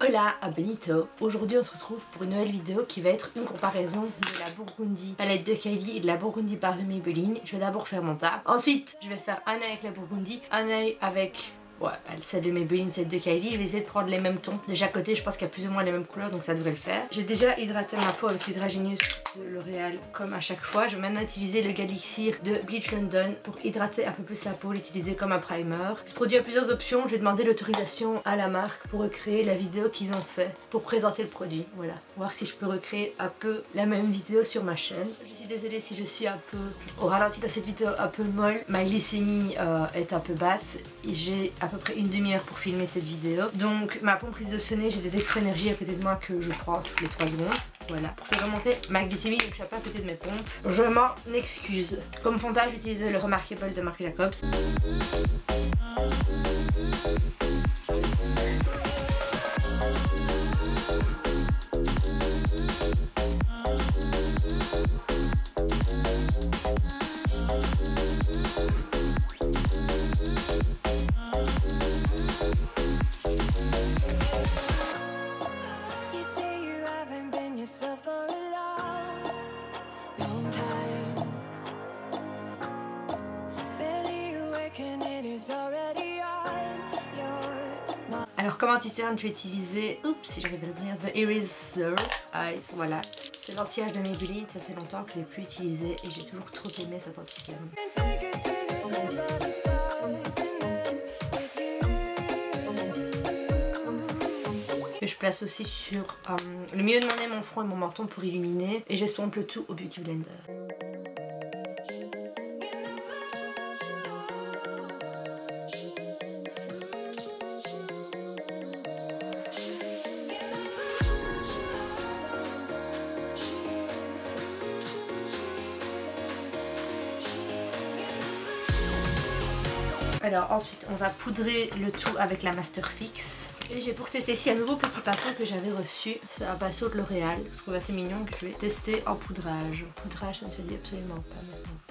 Hola, Benito. Aujourd'hui on se retrouve pour une nouvelle vidéo qui va être une comparaison de la Burgundy palette de Kylie et de la Burgundy par de Maybelline. Je vais d'abord faire mon table. Ensuite je vais faire un œil avec la Burgundy, un œil avec celle de Maybelline, celle de Kylie. Je vais essayer de prendre les mêmes tons de chaque côté. Je pense qu'il y a plus ou moins les mêmes couleurs, donc ça devrait le faire. J'ai déjà hydraté ma peau avec l'Hydra Genius de L'Oréal comme à chaque fois. Je vais maintenant utiliser le Galixir de Bleach London pour hydrater un peu plus la peau, l'utiliser comme un primer. Ce produit a plusieurs options. Je vais demander l'autorisation à la marque pour recréer la vidéo qu'ils ont fait pour présenter le produit. Voilà, voir si je peux recréer un peu la même vidéo sur ma chaîne. Je suis désolée si je suis un peu au ralenti dans cette vidéo, un peu molle. Ma glycémie est un peu basse et j'ai à peu près une demi-heure pour filmer cette vidéo. Donc ma pompe prise de sonner, j'ai des Dextro Energy à côté de moi que je prends toutes les 3 secondes. Voilà, pour faire remonter ma glycémie, donc je suis pas à côté de mes pompes. Je m'en excuse. Comme fond de teint, j'ai utilisé le Remarkable de Marc Jacobs. Alors comme anti-cerne, je vais utiliser, si j'arrive à l'ouvrir, The Eraser Eyes, voilà. C'est l'anti-âge de Maybelline, ça fait longtemps que je ne l'ai plus utilisé et j'ai toujours trop aimé cet anti-cerne. Que je place aussi sur le milieu de mon nez, mon front et mon menton pour illuminer, et j'estompe le tout au Beauty Blender. Alors ensuite on va poudrer le tout avec la Master Fix. Et j'ai pour tester ici un nouveau petit pinceau que j'avais reçu. C'est un pinceau de L'Oréal. Je trouve assez mignon, que je vais tester en poudrage. Poudrage, ça ne se dit absolument pas maintenant.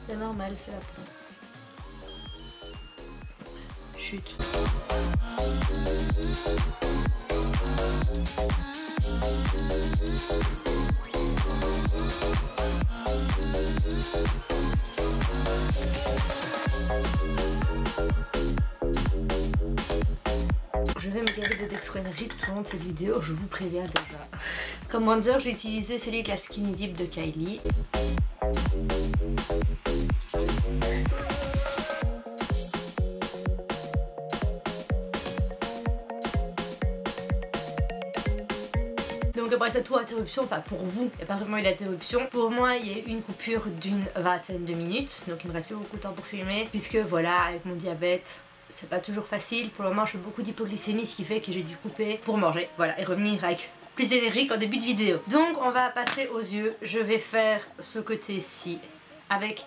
C'est normal, c'est la peau. Chut. Je vais me garder de Dextro Energy tout au long de cette vidéo, je vous préviens déjà. Comme bronzer, je vais utiliser celui de la Skinny Dip de Kylie. Donc après cette tour interruption, enfin pour vous, il n'y a pas vraiment eu d'interruption. Pour moi, il y a eu une coupure d'une vingtaine de minutes. Donc il me reste plus beaucoup de temps pour filmer. Puisque voilà, avec mon diabète, c'est pas toujours facile. Pour le moment, je fais beaucoup d'hypoglycémie, ce qui fait que j'ai dû couper pour manger. Voilà, et revenir avec plus d'énergie qu'en début de vidéo. Donc on va passer aux yeux. Je vais faire ce côté-ci avec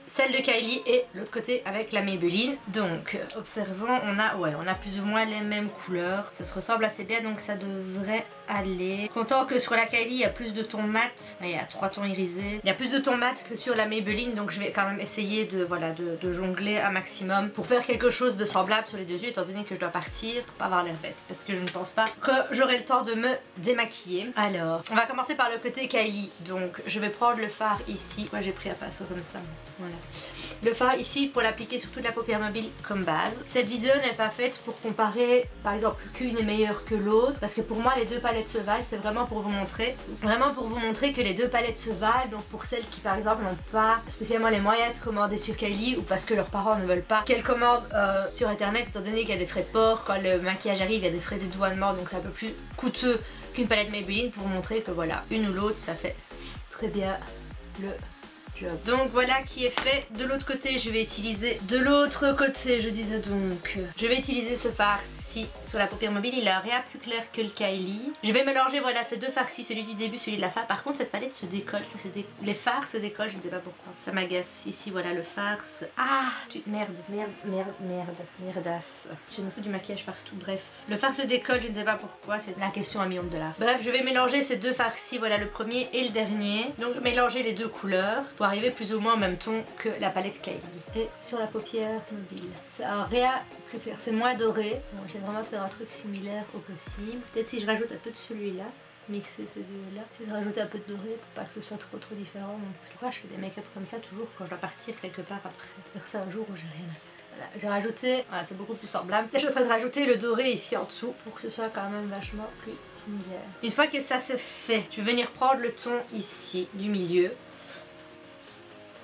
celle de Kylie et l'autre côté avec la Maybelline. Donc observons, on a plus ou moins les mêmes couleurs, ça se ressemble assez bien, donc ça devrait aller. Content que sur la Kylie il y a plus de tons mat, il y a 3 tons irisés, il y a plus de tons mat que sur la Maybelline, donc je vais quand même essayer de jongler un maximum pour faire quelque chose de semblable sur les deux yeux, étant donné que je dois partir pour pas avoir l'air bête, parce que je ne pense pas que j'aurai le temps de me démaquiller. Alors on va commencer par le côté Kylie. Donc je vais prendre le fard ici, moi j'ai pris un pinceau comme ça, voilà. Le fard ici pour l'appliquer sur toute la paupière mobile comme base. Cette vidéo n'est pas faite pour comparer par exemple qu'une est meilleure que l'autre, parce que pour moi les deux palettes se valent. C'est vraiment pour vous montrer que les deux palettes se valent. Donc pour celles qui par exemple n'ont pas spécialement les moyens de commander sur Kylie, ou parce que leurs parents ne veulent pas qu'elles commandent sur internet, étant donné qu'il y a des frais de port, quand le maquillage arrive il y a des frais de dédouanement, donc c'est un peu plus coûteux qu'une palette Maybelline, pour vous montrer que voilà, une ou l'autre ça fait très bien le job. Donc voilà qui est fait. De l'autre côté je vais utiliser ce fard ci sur la paupière mobile, il est rien plus clair que le Kylie. Je vais mélanger voilà ces deux fards-ci, celui du début, celui de la fin. Par contre cette palette se décolle, les fards se décollent, je ne sais pas pourquoi. Ça m'agace. Ici voilà le fard se... Ah merdasse. Je me fous du maquillage partout, bref. Le fard se décolle, je ne sais pas pourquoi, c'est la question à $1 000 000. Bref, je vais mélanger ces deux fards-ci, voilà le premier et le dernier. Donc mélanger les deux couleurs pour arriver plus ou moins au même ton que la palette Kylie. Et sur la paupière mobile, ça a rien plus clair, c'est moins doré. Bon, je vais vraiment faire un truc similaire au possible. Peut-être si je rajoute un peu de celui-là, mixer ces deux-là, c'est de rajouter un peu de doré pour pas que ce soit trop différent. Donc, pourquoi je fais des make-up comme ça toujours quand je dois partir quelque part après? Faire ça un jour où j'ai rien à faire. Voilà, j'ai rajouté, voilà, c'est beaucoup plus semblable. Là je suis en train de rajouter le doré ici en dessous pour que ce soit quand même vachement plus similaire. Une fois que ça c'est fait, je vais venir prendre le ton ici du milieu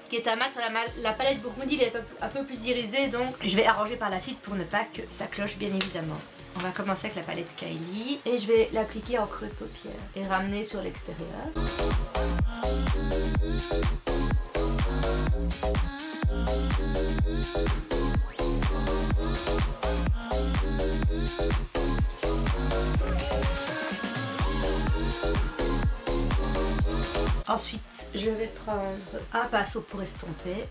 qui est à mat sur la palette Burgundy, elle est un peu plus irisée, donc je vais arranger par la suite pour ne pas que ça cloche bien évidemment. On va commencer avec la palette Kylie et je vais l'appliquer en creux de paupière et ramener sur l'extérieur. Ensuite, je vais prendre un pinceau pour estomper.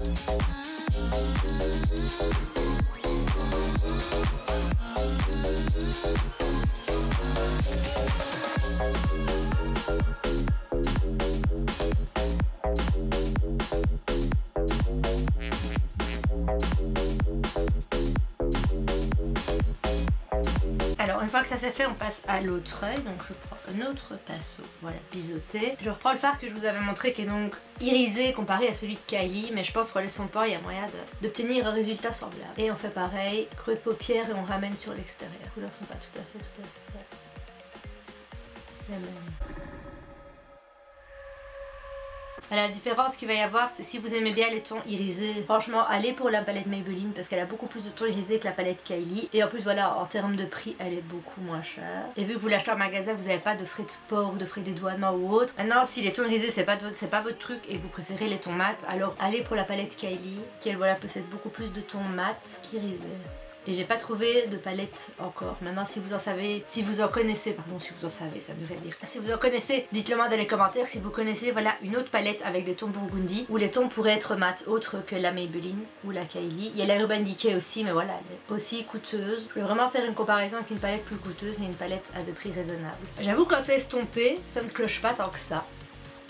Alors une fois que ça c'est fait, on passe à l'autre œil. Donc je prends un autre pinceau, voilà, biseauté. Je reprends le fard que je vous avais montré qui est donc irisé comparé à celui de Kylie, mais je pense qu'en laissant pas, il y a moyen d'obtenir un résultat semblable. Et on fait pareil, creux de paupière et on ramène sur l'extérieur. Les couleurs sont pas tout à fait la même. La différence qu'il va y avoir, c'est si vous aimez bien les tons irisés, franchement allez pour la palette Maybelline parce qu'elle a beaucoup plus de tons irisés que la palette Kylie. Et en plus voilà, en termes de prix, elle est beaucoup moins chère. Et vu que vous l'achetez en magasin, vous n'avez pas de frais de port ou de frais de dédouanement ou autre. Maintenant, si les tons irisés c'est pas votre truc et vous préférez les tons mat, alors allez pour la palette Kylie qui elle voilà possède beaucoup plus de tons mat qu'irisés. Et j'ai pas trouvé de palette encore. Maintenant si vous en savez, si vous en connaissez, pardon si vous en savez ça devrait dire. Si vous en connaissez, dites-le moi dans les commentaires si vous connaissez voilà une autre palette avec des tons burgundy où les tons pourraient être mat autre que la Maybelline ou la Kylie. Il y a la Urban Decay aussi mais voilà elle est aussi coûteuse. Je vais vraiment faire une comparaison avec une palette plus coûteuse et une palette à des prix raisonnables. J'avoue quand c'est estompé, ça ne cloche pas tant que ça.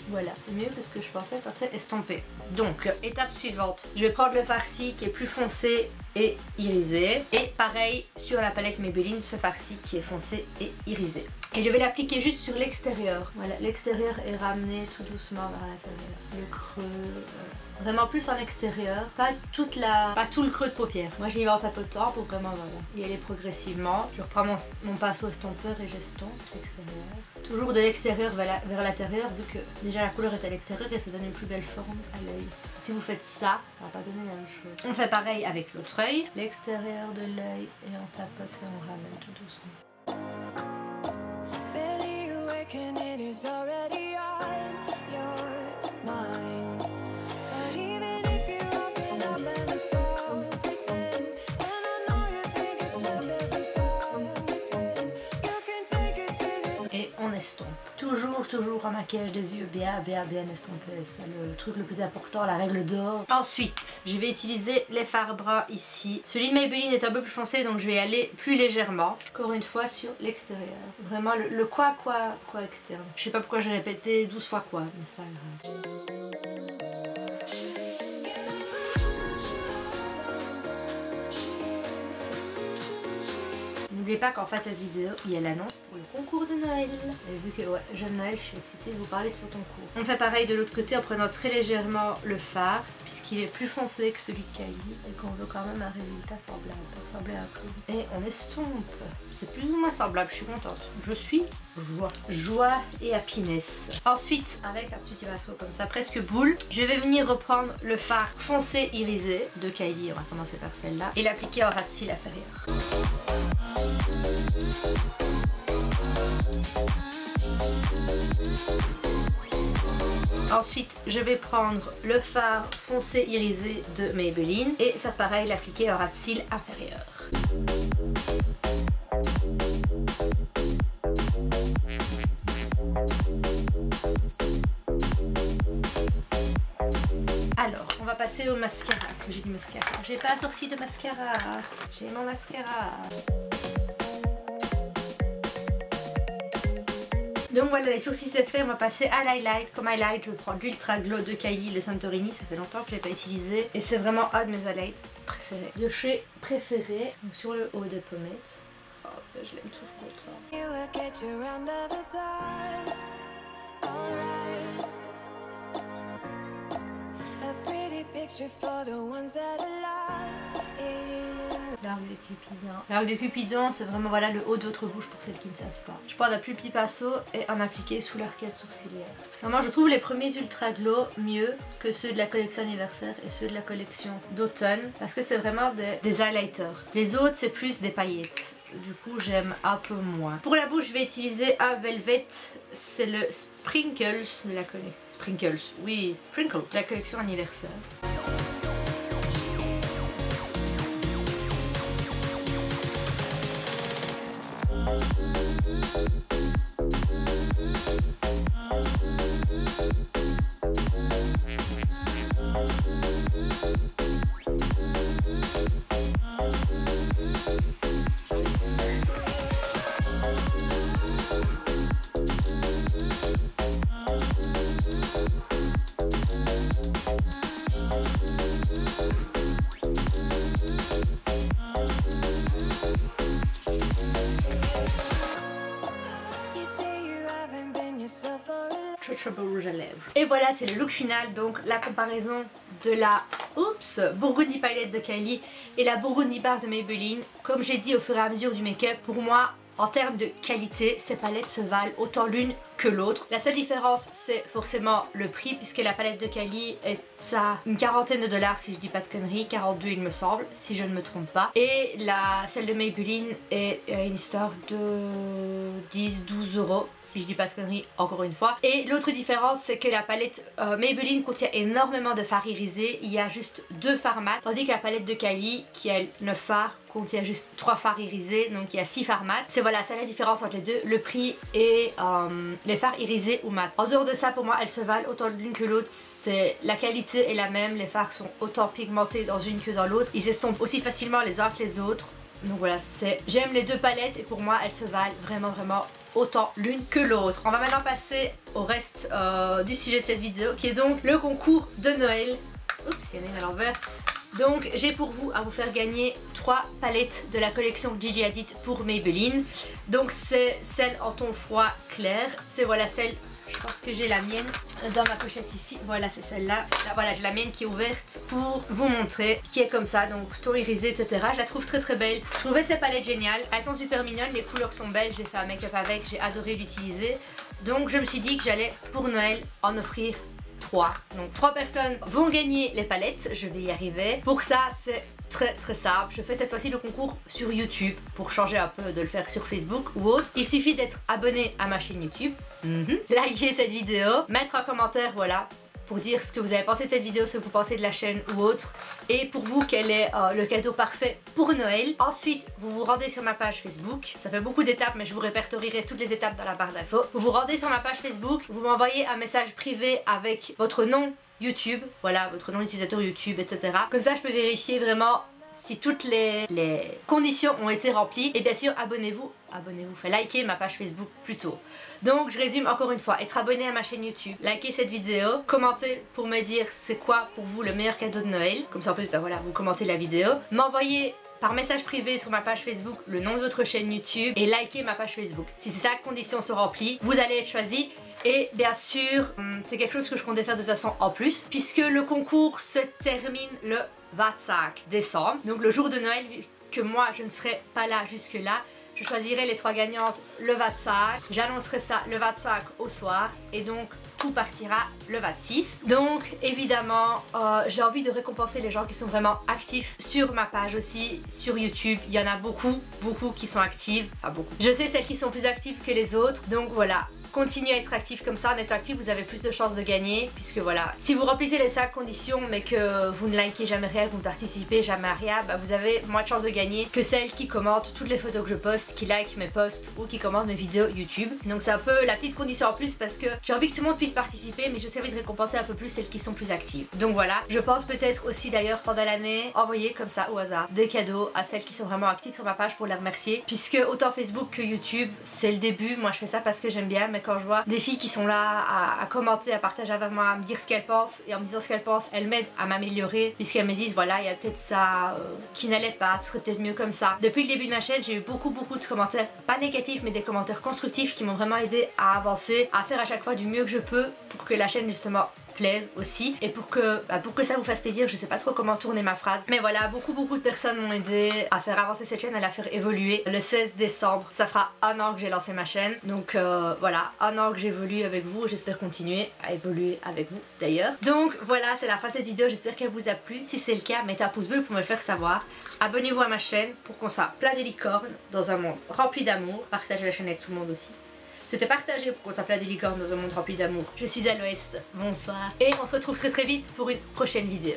Voilà, c'est mieux que ce que je pensais quand c'est estompé. Donc, étape suivante, je vais prendre le farci qui est plus foncé et irisé. Et pareil sur la palette Maybelline, ce farci qui est foncé et irisé. Et je vais l'appliquer juste sur l'extérieur. Voilà, l'extérieur est ramené tout doucement vers l'intérieur. Le creux, vraiment plus en extérieur. Pas tout le creux de paupière. Moi j'y vais en tapotant pour vraiment y aller progressivement. Je reprends mon pinceau estompeur et j'estompe l'extérieur. Toujours de l'extérieur vers l'intérieur vu que déjà la couleur est à l'extérieur et ça donne une plus belle forme à l'œil. Si vous faites ça, ça va pas donner la même chose. On fait pareil avec l'autre œil. L'extérieur de l'œil et on tapote et on ramène tout doucement. And it is already on your mind. But even if you open up and it's all pretend, and I know you think it's worth every time you spend, you can take it to the... Et on estompe. Toujours un maquillage des yeux bien estompé. C'est le truc le plus important, la règle d'or. Ensuite, je vais utiliser les fards bruns ici. Celui de Maybelline est un peu plus foncé donc je vais aller plus légèrement. Encore une fois sur l'extérieur. Vraiment le quoi externe. Je sais pas pourquoi j'ai répété 12 fois quoi, mais c'est pas grave. N'oubliez pas qu'en fait cette vidéo il y a l'annonce pour le concours de Noël. Et vu que ouais, j'aime Noël, je suis excitée de vous parler de ce concours. On fait pareil de l'autre côté en prenant très légèrement le fard puisqu'il est plus foncé que celui de Kylie et qu'on veut quand même un résultat semblable, pour ressembler un peu. Et on estompe. C'est plus ou moins semblable, je suis contente. Je suis joie et happiness. Ensuite, avec un petit pinceau comme ça, presque boule, je vais venir reprendre le fard foncé irisé de Kylie, on va commencer par celle-là, et l'appliquer en ras de cils inférieur. Ensuite, je vais prendre le fard foncé irisé de Maybelline et faire pareil, l'appliquer en ras de cils inférieur. passer au mascara. Parce que j'ai du mascara. J'ai pas sorti de mascara. J'ai mon mascara. Donc voilà, les sourcils c'est fait, on va passer à l'highlight. Comme highlight, je vais prendre l'Ultra Glow de Kylie, le Santorini, ça fait longtemps que je l'ai pas utilisé. Et c'est vraiment un de mes highlights préférés. De chez préféré, donc sur le haut des pommettes. Oh putain, je l'aime toujours L'arc de Cupidon. L'arc de Cupidon, c'est vraiment voilà le haut de votre bouche pour celles qui ne savent pas. Je prends un plus petit pinceau et en appliquer sous l'arcade sourcilière. Vraiment, je trouve les premiers Ultra Glow mieux que ceux de la collection anniversaire et ceux de la collection d'automne parce que c'est vraiment des highlighters. Les autres, c'est plus des paillettes. Du coup, j'aime un peu moins. Pour la bouche, je vais utiliser un Velvet. C'est le Sprinkles de la collection. Sprinkles, oui, Sprinkles de la collection anniversaire. Rouge à lèvres. Et voilà, c'est le look final, donc la comparaison de la Burgundy Palette de Kylie et la Burgundy Bar de Maybelline. Comme j'ai dit au fur et à mesure du make-up, pour moi, en termes de qualité, ces palettes se valent autant l'une que l'autre. La seule différence, c'est forcément le prix, puisque la palette de Kylie est à une quarantaine de dollars, si je dis pas de conneries, 42 il me semble, si je ne me trompe pas. Et celle de Maybelline est une histoire de 10-12 euros. Si je dis pas de conneries, encore une fois. Et l'autre différence, c'est que la palette Maybelline contient énormément de fards irisés. Il y a juste 2 fards mat. Tandis que la palette de Kylie, qui a 9 fards, contient juste 3 fards irisés. Donc il y a 6 fards mat. C'est voilà, c'est la différence entre les deux. Le prix et les fards irisés ou mat. En dehors de ça, pour moi, elles se valent autant l'une que l'autre. La qualité est la même. Les fards sont autant pigmentés dans une que dans l'autre. Ils s'estompent aussi facilement les uns que les autres. Donc voilà, j'aime les deux palettes et pour moi, elles se valent vraiment autant l'une que l'autre. On va maintenant passer au reste du sujet de cette vidéo qui est donc le concours de Noël. Oups, il y en a une à l'envers. Donc j'ai pour vous à vous faire gagner 3 palettes de la collection Gigi Hadid pour Maybelline. Donc c'est celle en ton froid clair. C'est voilà celle, je pense que j'ai la mienne dans ma pochette ici. Voilà, c'est celle-là. Voilà, j'ai la mienne qui est ouverte pour vous montrer, qui est comme ça, donc ton irisé, etc. Je la trouve très belle. Je trouvais ces palettes géniales. Elles sont super mignonnes, les couleurs sont belles. J'ai fait un make-up avec, j'ai adoré l'utiliser. Donc je me suis dit que j'allais pour Noël en offrir 3. Donc 3 personnes vont gagner les palettes, je vais y arriver. Pour ça, c'est très simple. Je fais cette fois-ci le concours sur YouTube pour changer un peu de le faire sur Facebook ou autre. Il suffit d'être abonné à ma chaîne YouTube, liker cette vidéo, mettre un commentaire, voilà, pour dire ce que vous avez pensé de cette vidéo, ce que vous pensez de la chaîne ou autre, et pour vous quel est le cadeau parfait pour Noël. Ensuite, vous vous rendez sur ma page Facebook. Ça fait beaucoup d'étapes, mais je vous répertorierai toutes les étapes dans la barre d'infos. Vous vous rendez sur ma page Facebook, vous m'envoyez un message privé avec votre nom YouTube, voilà, votre nom d'utilisateur YouTube, etc. Comme ça, je peux vérifier vraiment si toutes les conditions ont été remplies. Et bien sûr, abonnez-vous, likez ma page Facebook plutôt. Donc je résume encore une fois, être abonné à ma chaîne YouTube, likez cette vidéo, commentez pour me dire c'est quoi pour vous le meilleur cadeau de Noël. Comme ça en plus, ben voilà, vous commentez la vidéo. M'envoyez par message privé sur ma page Facebook le nom de votre chaîne YouTube et likez ma page Facebook. Si ces 5 conditions sont remplies, vous allez être choisi. Et bien sûr, c'est quelque chose que je comptais faire de toute façon en plus, puisque le concours se termine le 25 décembre. Donc le jour de Noël, vu que moi je ne serai pas là jusque là, je choisirai les 3 gagnantes le 25. J'annoncerai ça le 25 au soir et donc tout partira le 26. Donc évidemment, j'ai envie de récompenser les gens qui sont vraiment actifs sur ma page aussi, sur YouTube. Il y en a beaucoup qui sont actives, enfin beaucoup. Je sais celles qui sont plus actives que les autres, donc voilà. continuez à être actif comme ça. En étant actif, vous avez plus de chances de gagner, puisque voilà, si vous remplissez les 5 conditions mais que vous ne likez jamais rien, vous ne participez jamais à rien, bah vous avez moins de chances de gagner que celles qui commentent toutes les photos que je poste, qui like mes posts ou qui commentent mes vidéos YouTube. Donc c'est un peu la petite condition en plus parce que j'ai envie que tout le monde puisse participer, mais j'ai aussi envie de récompenser un peu plus celles qui sont plus actives. Donc voilà, je pense peut-être aussi d'ailleurs pendant l'année envoyer comme ça au hasard des cadeaux à celles qui sont vraiment actives sur ma page pour les remercier, puisque autant Facebook que YouTube c'est le début. Moi je fais ça parce que j'aime bien, mais quand je vois des filles qui sont là à commenter, à partager avec moi, à me dire ce qu'elles pensent, et en me disant ce qu'elles pensent, elles m'aident à m'améliorer, puisqu'elles me disent voilà, il y a peut-être ça qui n'allait pas, ce serait peut-être mieux comme ça. Depuis le début de ma chaîne, j'ai eu beaucoup de commentaires, pas négatifs mais des commentaires constructifs qui m'ont vraiment aidé à avancer, à faire à chaque fois du mieux que je peux pour que la chaîne justement plaise aussi, et pour que ça vous fasse plaisir. Je sais pas trop comment tourner ma phrase, mais voilà, beaucoup de personnes m'ont aidé à faire avancer cette chaîne, à la faire évoluer. Le 16 décembre ça fera 1 an que j'ai lancé ma chaîne, donc voilà, 1 an que j'évolue avec vous, j'espère continuer à évoluer avec vous d'ailleurs. Donc voilà, c'est la fin de cette vidéo, j'espère qu'elle vous a plu. Si c'est le cas, mettez un pouce bleu pour me le faire savoir, abonnez-vous à ma chaîne pour qu'on soit plein de licornes dans un monde rempli d'amour, partagez la chaîne avec tout le monde aussi. C'était partagé pour qu'on soit plein de licornes dans un monde rempli d'amour. Je suis à l'Ouest, bonsoir. Et on se retrouve très vite pour une prochaine vidéo.